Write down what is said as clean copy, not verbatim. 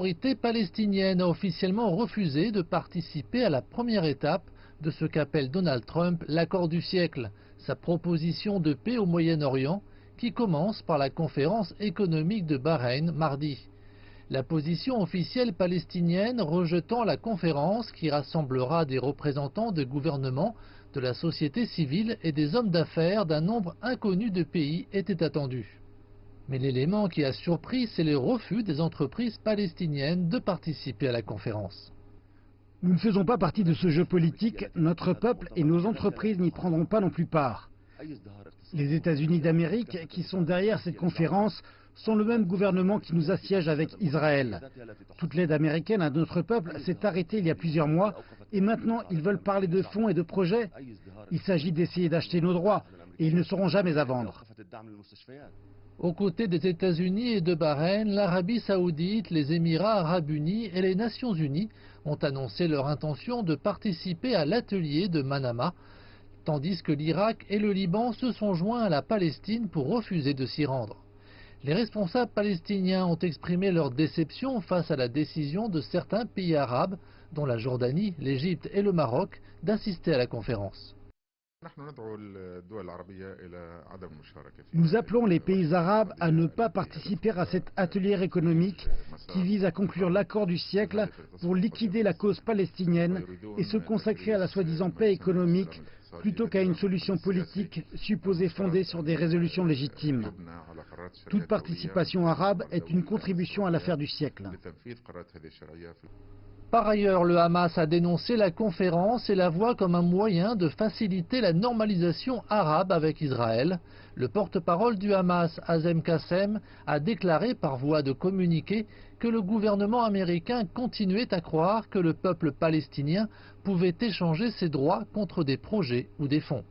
l'autorité palestinienne a officiellement refusé de participer à la première étape de ce qu'appelle Donald Trump l'accord du siècle, sa proposition de paix au Moyen-Orient, qui commence par la conférence économique de Bahreïn mardi. La position officielle palestinienne rejetant la conférence qui rassemblera des représentants de gouvernements, de la société civile et des hommes d'affaires d'un nombre inconnu de pays était attendue. Mais l'élément qui a surpris, c'est le refus des entreprises palestiniennes de participer à la conférence. Nous ne faisons pas partie de ce jeu politique, notre peuple et nos entreprises n'y prendront pas non plus part. Les États-Unis d'Amérique, qui sont derrière cette conférence, sont le même gouvernement qui nous assiège avec Israël. Toute l'aide américaine à notre peuple s'est arrêtée il y a plusieurs mois et maintenant ils veulent parler de fonds et de projets. Il s'agit d'essayer d'acheter nos droits et ils ne seront jamais à vendre. Aux côtés des États-Unis et de Bahreïn, l'Arabie saoudite, les Émirats arabes unis et les Nations unies ont annoncé leur intention de participer à l'atelier de Manama, tandis que l'Irak et le Liban se sont joints à la Palestine pour refuser de s'y rendre. Les responsables palestiniens ont exprimé leur déception face à la décision de certains pays arabes, dont la Jordanie, l'Égypte et le Maroc, d'assister à la conférence. Nous appelons les pays arabes à ne pas participer à cet atelier économique qui vise à conclure l'accord du siècle pour liquider la cause palestinienne et se consacrer à la soi-disant paix économique plutôt qu'à une solution politique supposée fondée sur des résolutions légitimes. Toute participation arabe est une contribution à l'affaire du siècle. Par ailleurs, le Hamas a dénoncé la conférence et la voit comme un moyen de faciliter la normalisation arabe avec Israël. Le porte-parole du Hamas, Hazem Qassem, a déclaré par voie de communiqué que le gouvernement américain continuait à croire que le peuple palestinien pouvait échanger ses droits contre des projets ou des fonds.